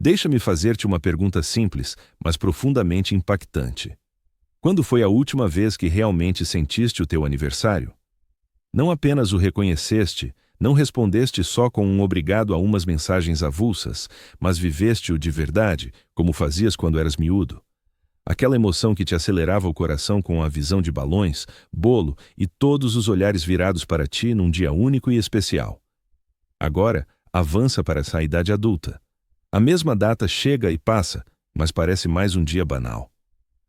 Deixa-me fazer-te uma pergunta simples, mas profundamente impactante. Quando foi a última vez que realmente sentiste o teu aniversário? Não apenas o reconheceste, não respondeste só com um obrigado a umas mensagens avulsas, mas viveste-o de verdade, como fazias quando eras miúdo. Aquela emoção que te acelerava o coração com a visão de balões, bolo e todos os olhares virados para ti num dia único e especial. Agora, avança para essa idade adulta. A mesma data chega e passa, mas parece mais um dia banal.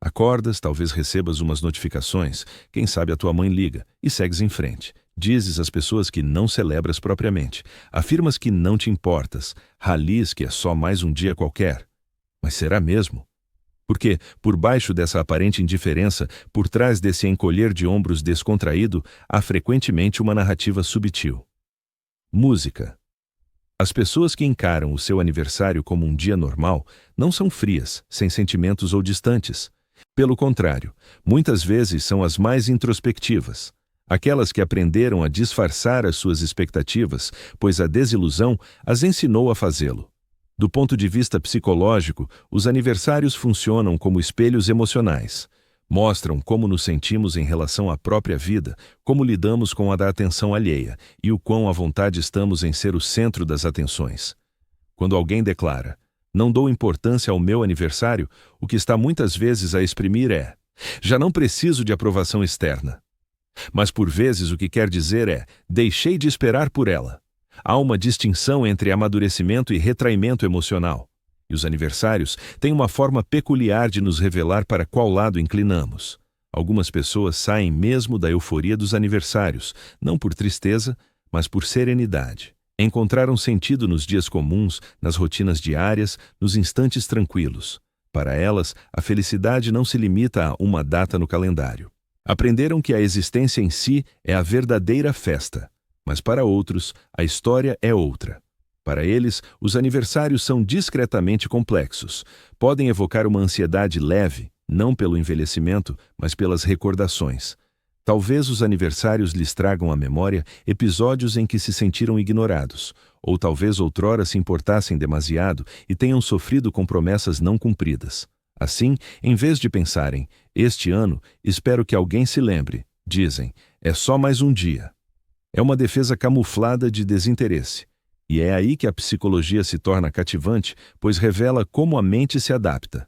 Acordas, talvez recebas umas notificações, quem sabe a tua mãe liga, e segues em frente. Dizes às pessoas que não celebras propriamente, afirmas que não te importas, ralis que é só mais um dia qualquer. Mas será mesmo? Porque, por baixo dessa aparente indiferença, por trás desse encolher de ombros descontraído, há frequentemente uma narrativa subtil. Música. As pessoas que encaram o seu aniversário como um dia normal não são frias, sem sentimentos ou distantes. Pelo contrário, muitas vezes são as mais introspectivas, aquelas que aprenderam a disfarçar as suas expectativas, pois a desilusão as ensinou a fazê-lo. Do ponto de vista psicológico, os aniversários funcionam como espelhos emocionais. Mostram como nos sentimos em relação à própria vida, como lidamos com a da atenção alheia e o quão à vontade estamos em ser o centro das atenções. Quando alguém declara, "Não dou importância ao meu aniversário", o que está muitas vezes a exprimir é, "Já não preciso de aprovação externa." Mas por vezes o que quer dizer é, "Deixei de esperar por ela." Há uma distinção entre amadurecimento e retraimento emocional. E os aniversários têm uma forma peculiar de nos revelar para qual lado inclinamos. Algumas pessoas saem mesmo da euforia dos aniversários, não por tristeza, mas por serenidade. Encontraram sentido nos dias comuns, nas rotinas diárias, nos instantes tranquilos. Para elas, a felicidade não se limita a uma data no calendário. Aprenderam que a existência em si é a verdadeira festa. Mas para outros, a história é outra. Para eles, os aniversários são discretamente complexos. Podem evocar uma ansiedade leve, não pelo envelhecimento, mas pelas recordações. Talvez os aniversários lhes tragam à memória episódios em que se sentiram ignorados, ou talvez outrora se importassem demasiado e tenham sofrido com promessas não cumpridas. Assim, em vez de pensarem, "Este ano, espero que alguém se lembre", dizem, "É só mais um dia." É uma defesa camuflada de desinteresse. E é aí que a psicologia se torna cativante, pois revela como a mente se adapta.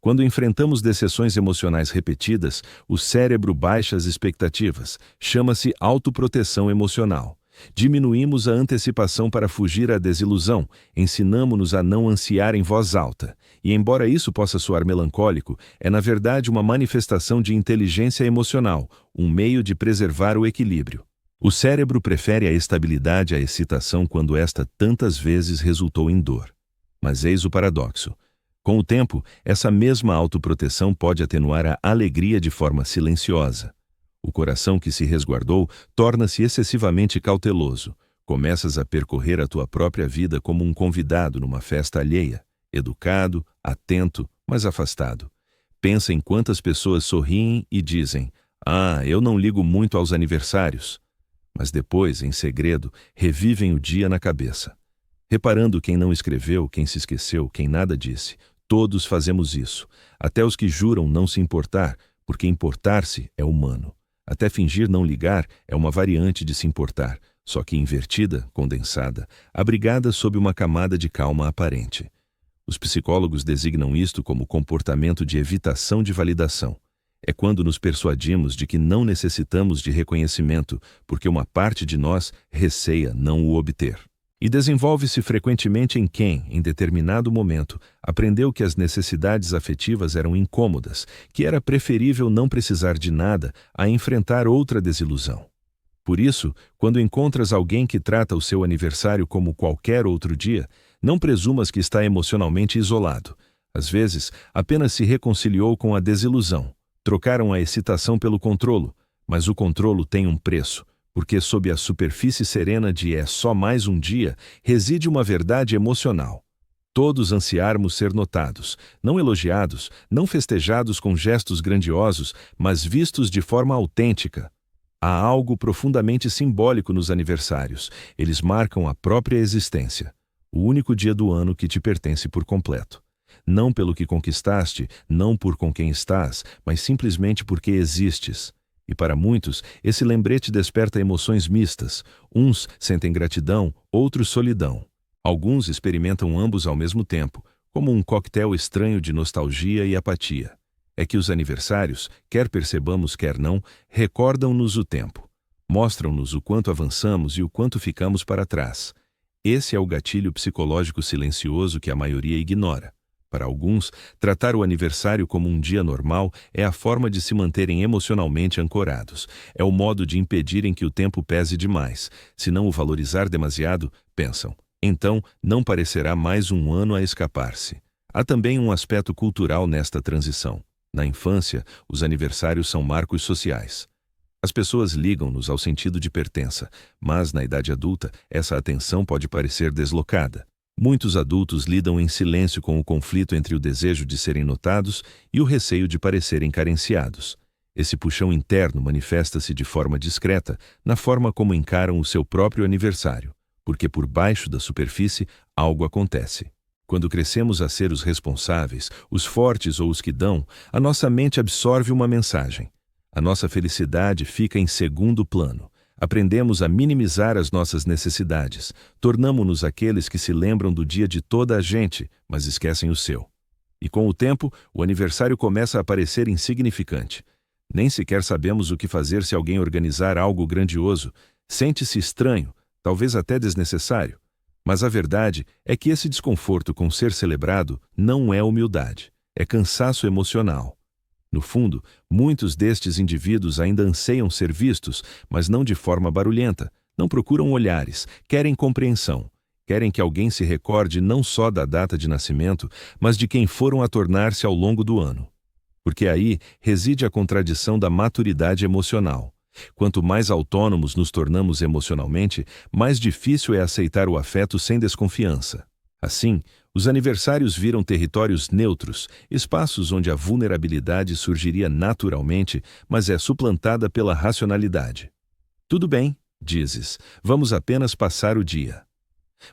Quando enfrentamos decepções emocionais repetidas, o cérebro baixa as expectativas. Chama-se autoproteção emocional. Diminuímos a antecipação para fugir à desilusão, ensinamo-nos a não ansiar em voz alta. E embora isso possa soar melancólico, é na verdade uma manifestação de inteligência emocional, um meio de preservar o equilíbrio. O cérebro prefere a estabilidade à excitação quando esta tantas vezes resultou em dor. Mas eis o paradoxo. Com o tempo, essa mesma autoproteção pode atenuar a alegria de forma silenciosa. O coração que se resguardou torna-se excessivamente cauteloso. Começas a percorrer a tua própria vida como um convidado numa festa alheia, educado, atento, mas afastado. Pensa em quantas pessoas sorriem e dizem, "Ah, eu não ligo muito aos aniversários." Mas depois, em segredo, revivem o dia na cabeça. Reparando quem não escreveu, quem se esqueceu, quem nada disse. Todos fazemos isso, até os que juram não se importar, porque importar-se é humano. Até fingir não ligar é uma variante de se importar, só que invertida, condensada, abrigada sob uma camada de calma aparente. Os psicólogos designam isto como comportamento de evitação de validação. É quando nos persuadimos de que não necessitamos de reconhecimento, porque uma parte de nós receia não o obter. E desenvolve-se frequentemente em quem, em determinado momento, aprendeu que as necessidades afetivas eram incômodas, que era preferível não precisar de nada a enfrentar outra desilusão. Por isso, quando encontras alguém que trata o seu aniversário como qualquer outro dia, não presumas que está emocionalmente isolado. Às vezes, apenas se reconciliou com a desilusão. Trocaram a excitação pelo controlo, mas o controlo tem um preço, porque sob a superfície serena de "é só mais um dia", reside uma verdade emocional. Todos ansiarmos ser notados, não elogiados, não festejados com gestos grandiosos, mas vistos de forma autêntica. Há algo profundamente simbólico nos aniversários, eles marcam a própria existência. o único dia do ano que te pertence por completo. Não pelo que conquistaste, não por com quem estás, mas simplesmente porque existes. E para muitos, esse lembrete desperta emoções mistas. Uns sentem gratidão, outros solidão. Alguns experimentam ambos ao mesmo tempo, como um coquetel estranho de nostalgia e apatia. É que os aniversários, quer percebamos, quer não, recordam-nos o tempo. Mostram-nos o quanto avançamos e o quanto ficamos para trás. Esse é o gatilho psicológico silencioso que a maioria ignora. Para alguns, tratar o aniversário como um dia normal é a forma de se manterem emocionalmente ancorados. É o modo de impedirem que o tempo pese demais. Se não o valorizar demasiado, pensam, então não parecerá mais um ano a escapar-se. Há também um aspecto cultural nesta transição. Na infância, os aniversários são marcos sociais. As pessoas ligam-nos ao sentido de pertença, mas na idade adulta, essa atenção pode parecer deslocada. Muitos adultos lidam em silêncio com o conflito entre o desejo de serem notados e o receio de parecerem carenciados. Esse puxão interno manifesta-se de forma discreta na forma como encaram o seu próprio aniversário, porque por baixo da superfície algo acontece. Quando crescemos a ser os responsáveis, os fortes ou os que dão, a nossa mente absorve uma mensagem. A nossa felicidade fica em segundo plano. Aprendemos a minimizar as nossas necessidades. Tornamo-nos aqueles que se lembram do dia de toda a gente, mas esquecem o seu. E com o tempo, o aniversário começa a parecer insignificante. Nem sequer sabemos o que fazer se alguém organizar algo grandioso. Sente-se estranho, talvez até desnecessário. Mas a verdade é que esse desconforto com ser celebrado não é humildade, é cansaço emocional. No fundo, muitos destes indivíduos ainda anseiam ser vistos, mas não de forma barulhenta, não procuram olhares, querem compreensão, querem que alguém se recorde não só da data de nascimento, mas de quem foram a tornar-se ao longo do ano. Porque aí reside a contradição da maturidade emocional. Quanto mais autônomos nos tornamos emocionalmente, mais difícil é aceitar o afeto sem desconfiança. Assim, os aniversários viram territórios neutros, espaços onde a vulnerabilidade surgiria naturalmente, mas é suplantada pela racionalidade. Tudo bem, dizes, vamos apenas passar o dia.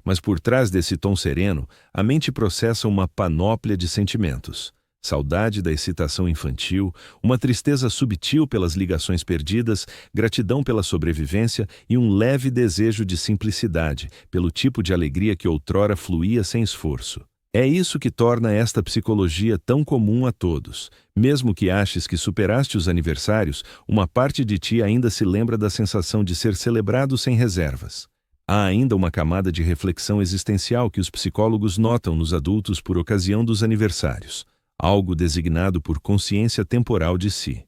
Mas por trás desse tom sereno, a mente processa uma panóplia de sentimentos. Saudade da excitação infantil, uma tristeza subtil pelas ligações perdidas, gratidão pela sobrevivência e um leve desejo de simplicidade, pelo tipo de alegria que outrora fluía sem esforço. É isso que torna esta psicologia tão comum a todos. Mesmo que aches que superaste os aniversários, uma parte de ti ainda se lembra da sensação de ser celebrado sem reservas. Há ainda uma camada de reflexão existencial que os psicólogos notam nos adultos por ocasião dos aniversários. Algo designado por consciência temporal de si.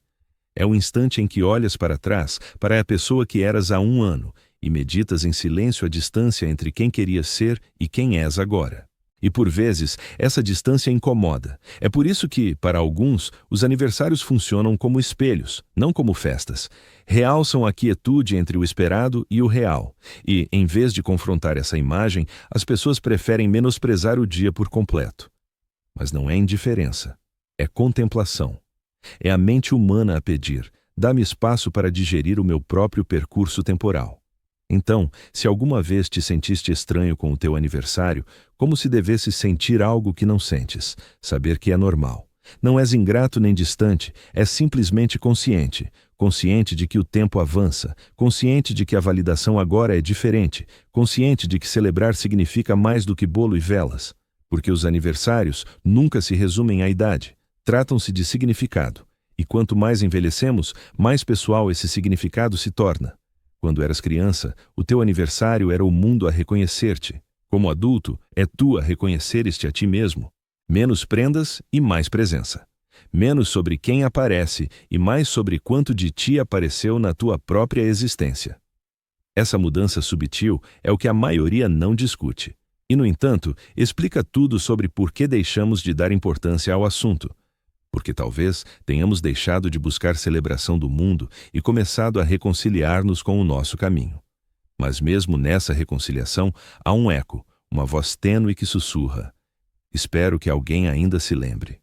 É o instante em que olhas para trás, para a pessoa que eras há um ano, e meditas em silêncio a distância entre quem querias ser e quem és agora. E por vezes, essa distância incomoda. É por isso que, para alguns, os aniversários funcionam como espelhos, não como festas. Realçam a quietude entre o esperado e o real. E, em vez de confrontar essa imagem, as pessoas preferem menosprezar o dia por completo. Mas não é indiferença, é contemplação. É a mente humana a pedir, dá-me espaço para digerir o meu próprio percurso temporal. Então, se alguma vez te sentiste estranho com o teu aniversário, como se devesse sentir algo que não sentes, saber que é normal. Não és ingrato nem distante, és simplesmente consciente. Consciente de que o tempo avança, consciente de que a validação agora é diferente, consciente de que celebrar significa mais do que bolo e velas. Porque os aniversários nunca se resumem à idade, tratam-se de significado. E quanto mais envelhecemos, mais pessoal esse significado se torna. Quando eras criança, o teu aniversário era o mundo a reconhecer-te. Como adulto, é tu a reconheceres-te a ti mesmo. Menos prendas e mais presença. Menos sobre quem aparece e mais sobre quanto de ti apareceu na tua própria existência. Essa mudança subtil é o que a maioria não discute. E, no entanto, explica tudo sobre por que deixamos de dar importância ao assunto. Porque talvez tenhamos deixado de buscar celebração do mundo e começado a reconciliar-nos com o nosso caminho. Mas mesmo nessa reconciliação, há um eco, uma voz tênue que sussurra. Espero que alguém ainda se lembre.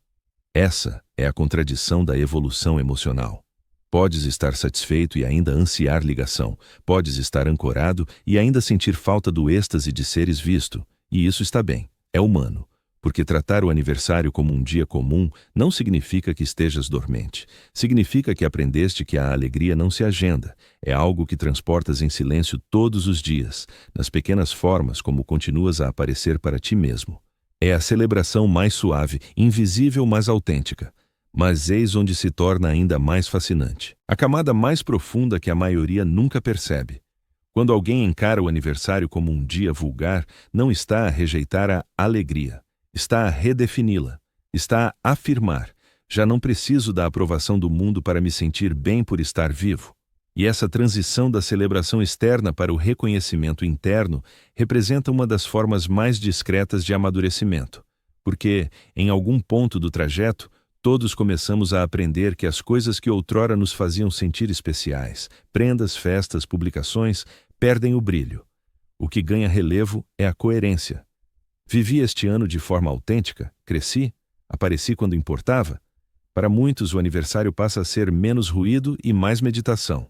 Essa é a contradição da evolução emocional. Podes estar satisfeito e ainda ansiar ligação. Podes estar ancorado e ainda sentir falta do êxtase de seres visto. E isso está bem, é humano, porque tratar o aniversário como um dia comum não significa que estejas dormente. Significa que aprendeste que a alegria não se agenda, é algo que transportas em silêncio todos os dias, nas pequenas formas como continuas a aparecer para ti mesmo. É a celebração mais suave, invisível, mas autêntica. Mas eis onde se torna ainda mais fascinante. A camada mais profunda que a maioria nunca percebe. Quando alguém encara o aniversário como um dia vulgar, não está a rejeitar a alegria. Está a redefini-la. Está a afirmar: já não preciso da aprovação do mundo para me sentir bem por estar vivo. E essa transição da celebração externa para o reconhecimento interno representa uma das formas mais discretas de amadurecimento. Porque, em algum ponto do trajeto, todos começamos a aprender que as coisas que outrora nos faziam sentir especiais, prendas, festas, publicações, perdem o brilho. O que ganha relevo é a coerência. Vivi este ano de forma autêntica, cresci, apareci quando importava. Para muitos, o aniversário passa a ser menos ruído e mais meditação.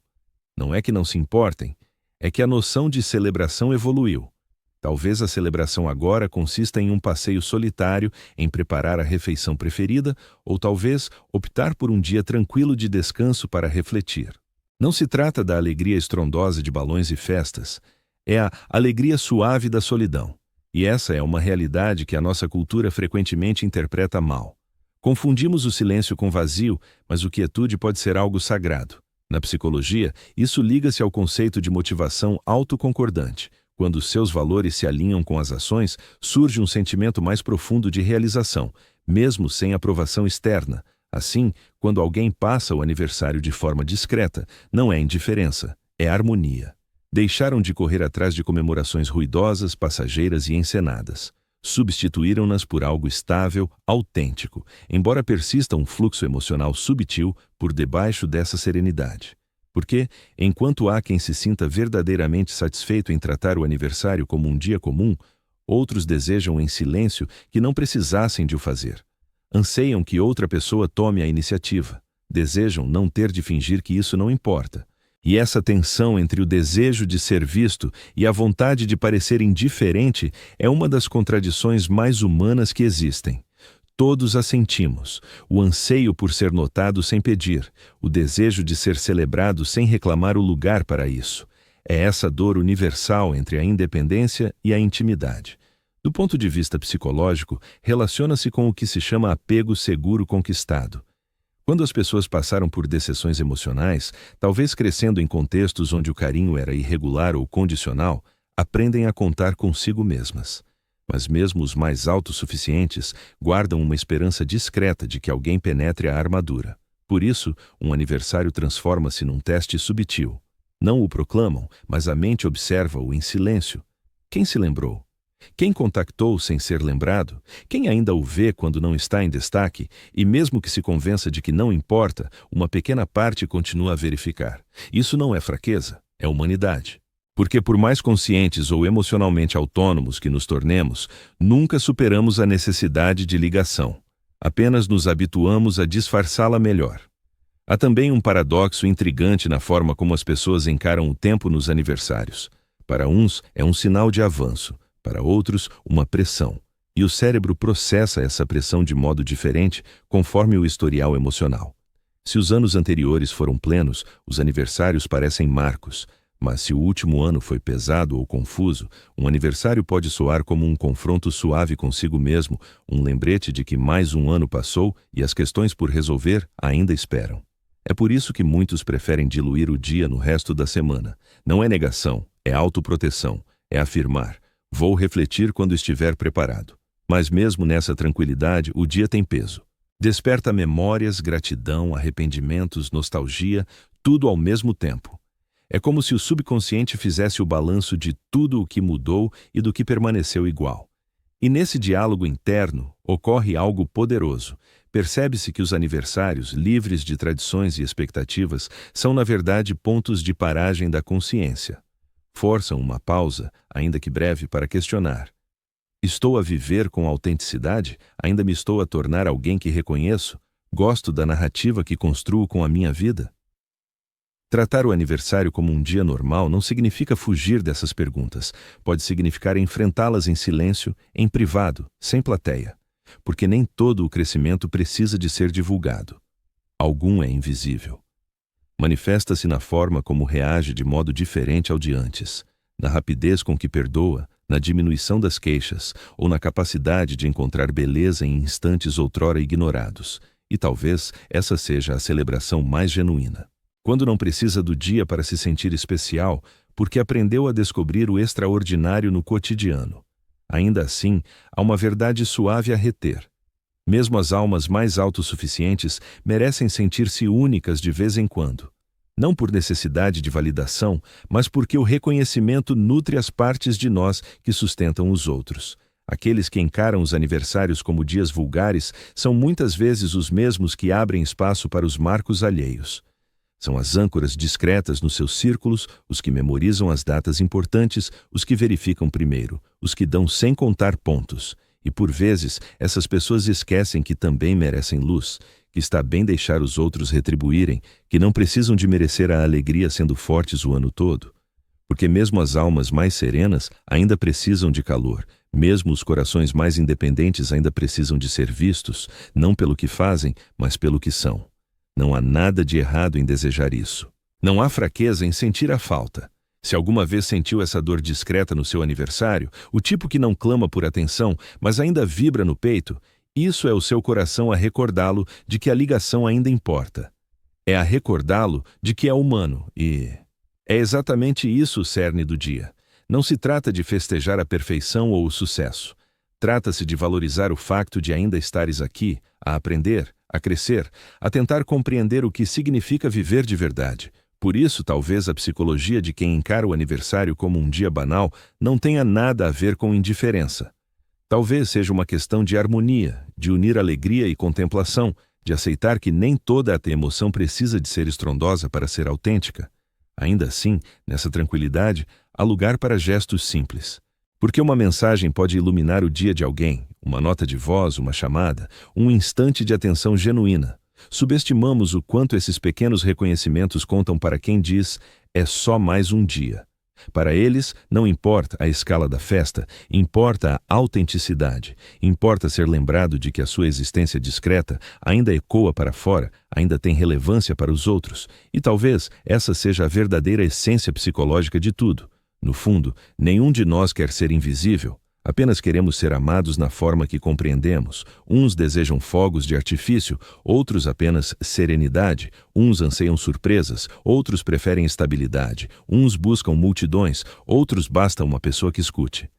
Não é que não se importem, é que a noção de celebração evoluiu. Talvez a celebração agora consista em um passeio solitário, em preparar a refeição preferida, ou talvez optar por um dia tranquilo de descanso para refletir. Não se trata da alegria estrondosa de balões e festas, é a alegria suave da solidão. E essa é uma realidade que a nossa cultura frequentemente interpreta mal. Confundimos o silêncio com vazio, mas o quietude pode ser algo sagrado. Na psicologia, isso liga-se ao conceito de motivação autoconcordante. Quando seus valores se alinham com as ações, surge um sentimento mais profundo de realização, mesmo sem aprovação externa. Assim, quando alguém passa o aniversário de forma discreta, não é indiferença, é harmonia. Deixaram de correr atrás de comemorações ruidosas, passageiras e encenadas. Substituíram-nas por algo estável, autêntico, embora persista um fluxo emocional subtil por debaixo dessa serenidade. Porque, enquanto há quem se sinta verdadeiramente satisfeito em tratar o aniversário como um dia comum, outros desejam em silêncio que não precisassem de o fazer. Anseiam que outra pessoa tome a iniciativa. Desejam não ter de fingir que isso não importa. E essa tensão entre o desejo de ser visto e a vontade de parecer indiferente é uma das contradições mais humanas que existem. Todos a sentimos, o anseio por ser notado sem pedir, o desejo de ser celebrado sem reclamar o lugar para isso. É essa dor universal entre a independência e a intimidade. Do ponto de vista psicológico, relaciona-se com o que se chama apego seguro conquistado. Quando as pessoas passaram por decepções emocionais, talvez crescendo em contextos onde o carinho era irregular ou condicional, aprendem a contar consigo mesmas. Mas mesmo os mais autossuficientes guardam uma esperança discreta de que alguém penetre a armadura. Por isso, um aniversário transforma-se num teste subtil. Não o proclamam, mas a mente observa-o em silêncio. Quem se lembrou? Quem contactou sem ser lembrado? Quem ainda o vê quando não está em destaque? E mesmo que se convença de que não importa, uma pequena parte continua a verificar. Isso não é fraqueza, é humanidade. Porque por mais conscientes ou emocionalmente autônomos que nos tornemos, nunca superamos a necessidade de ligação. Apenas nos habituamos a disfarçá-la melhor. Há também um paradoxo intrigante na forma como as pessoas encaram o tempo nos aniversários. Para uns, é um sinal de avanço. Para outros, uma pressão. E o cérebro processa essa pressão de modo diferente conforme o historial emocional. Se os anos anteriores foram plenos, os aniversários parecem marcos. Mas se o último ano foi pesado ou confuso, um aniversário pode soar como um confronto suave consigo mesmo, um lembrete de que mais um ano passou e as questões por resolver ainda esperam. É por isso que muitos preferem diluir o dia no resto da semana. Não é negação, é autoproteção, é afirmar: vou refletir quando estiver preparado. Mas mesmo nessa tranquilidade, o dia tem peso. Desperta memórias, gratidão, arrependimentos, nostalgia, tudo ao mesmo tempo. É como se o subconsciente fizesse o balanço de tudo o que mudou e do que permaneceu igual. E nesse diálogo interno ocorre algo poderoso. Percebe-se que os aniversários, livres de tradições e expectativas, são na verdade pontos de paragem da consciência. Forçam uma pausa, ainda que breve, para questionar: estou a viver com autenticidade? Ainda me estou a tornar alguém que reconheço? Gosto da narrativa que construo com a minha vida? Tratar o aniversário como um dia normal não significa fugir dessas perguntas. Pode significar enfrentá-las em silêncio, em privado, sem plateia. Porque nem todo o crescimento precisa de ser divulgado. Algum é invisível. Manifesta-se na forma como reage de modo diferente ao de antes, na rapidez com que perdoa, na diminuição das queixas ou na capacidade de encontrar beleza em instantes outrora ignorados. E talvez essa seja a celebração mais genuína. Quando não precisa do dia para se sentir especial, porque aprendeu a descobrir o extraordinário no cotidiano. Ainda assim, há uma verdade suave a reter. Mesmo as almas mais autossuficientes merecem sentir-se únicas de vez em quando. Não por necessidade de validação, mas porque o reconhecimento nutre as partes de nós que sustentam os outros. Aqueles que encaram os aniversários como dias vulgares são muitas vezes os mesmos que abrem espaço para os marcos alheios. São as âncoras discretas nos seus círculos, os que memorizam as datas importantes, os que verificam primeiro, os que dão sem contar pontos. E por vezes, essas pessoas esquecem que também merecem luz, que está bem deixar os outros retribuírem, que não precisam de merecer a alegria sendo fortes o ano todo. Porque mesmo as almas mais serenas ainda precisam de calor, mesmo os corações mais independentes ainda precisam de ser vistos, não pelo que fazem, mas pelo que são. Não há nada de errado em desejar isso. Não há fraqueza em sentir a falta. Se alguma vez sentiu essa dor discreta no seu aniversário, o tipo que não clama por atenção, mas ainda vibra no peito, isso é o seu coração a recordá-lo de que a ligação ainda importa. É a recordá-lo de que é humano e... É exatamente isso o cerne do dia. Não se trata de festejar a perfeição ou o sucesso. Trata-se de valorizar o facto de ainda estares aqui, a aprender, a crescer, a tentar compreender o que significa viver de verdade. Por isso, talvez a psicologia de quem encara o aniversário como um dia banal não tenha nada a ver com indiferença. Talvez seja uma questão de harmonia, de unir alegria e contemplação, de aceitar que nem toda a emoção precisa de ser estrondosa para ser autêntica. Ainda assim, nessa tranquilidade, há lugar para gestos simples. Porque uma mensagem pode iluminar o dia de alguém, uma nota de voz, uma chamada, um instante de atenção genuína. Subestimamos o quanto esses pequenos reconhecimentos contam para quem diz, é só mais um dia. Para eles, não importa a escala da festa, importa a autenticidade, importa ser lembrado de que a sua existência discreta ainda ecoa para fora, ainda tem relevância para os outros, e talvez essa seja a verdadeira essência psicológica de tudo. No fundo, nenhum de nós quer ser invisível. Apenas queremos ser amados na forma que compreendemos. Uns desejam fogos de artifício, outros apenas serenidade. Uns anseiam surpresas, outros preferem estabilidade. Uns buscam multidões, outros basta uma pessoa que escute.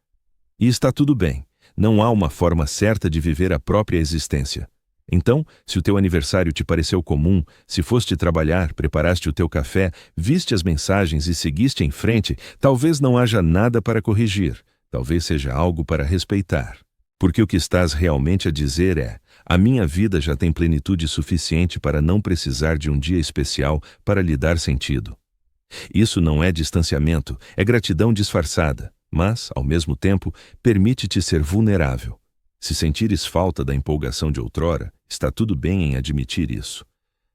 E está tudo bem. Não há uma forma certa de viver a própria existência. Então, se o teu aniversário te pareceu comum, se foste trabalhar, preparaste o teu café, viste as mensagens e seguiste em frente, talvez não haja nada para corrigir. Talvez seja algo para respeitar. Porque o que estás realmente a dizer é: a minha vida já tem plenitude suficiente para não precisar de um dia especial para lhe dar sentido. Isso não é distanciamento, é gratidão disfarçada, mas, ao mesmo tempo, permite-te ser vulnerável. Se sentires falta da empolgação de outrora, está tudo bem em admitir isso.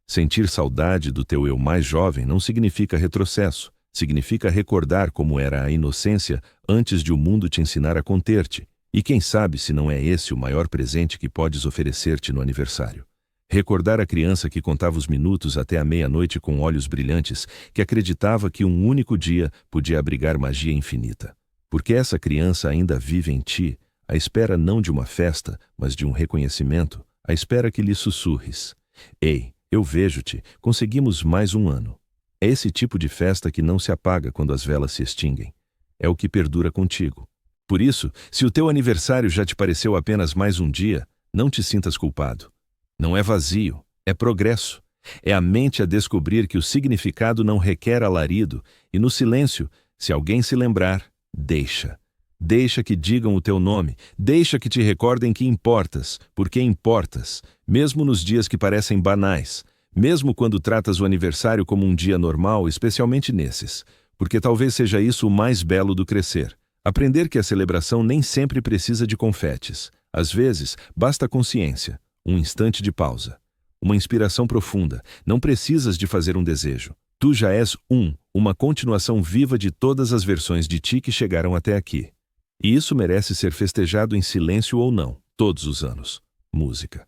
Sentir saudade do teu eu mais jovem não significa retrocesso. Significa recordar como era a inocência antes de o mundo te ensinar a conter-te. E quem sabe se não é esse o maior presente que podes oferecer-te no aniversário. Recordar a criança que contava os minutos até a meia-noite com olhos brilhantes, que acreditava que um único dia podia abrigar magia infinita. Porque essa criança ainda vive em ti, à espera não de uma festa, mas de um reconhecimento, à espera que lhe sussurres. Ei, eu vejo-te, conseguimos mais um ano. É esse tipo de festa que não se apaga quando as velas se extinguem. É o que perdura contigo. Por isso, se o teu aniversário já te pareceu apenas mais um dia, não te sintas culpado. Não é vazio, é progresso. É a mente a descobrir que o significado não requer alarido, e no silêncio, se alguém se lembrar, deixa. Deixa que digam o teu nome, deixa que te recordem que importas, porque importas, mesmo nos dias que parecem banais. Mesmo quando tratas o aniversário como um dia normal, especialmente nesses, porque talvez seja isso o mais belo do crescer. Aprender que a celebração nem sempre precisa de confetes. Às vezes, basta consciência, um instante de pausa, uma inspiração profunda. Não precisas de fazer um desejo. Tu já és uma continuação viva de todas as versões de ti que chegaram até aqui. E isso merece ser festejado em silêncio ou não, todos os anos. Música.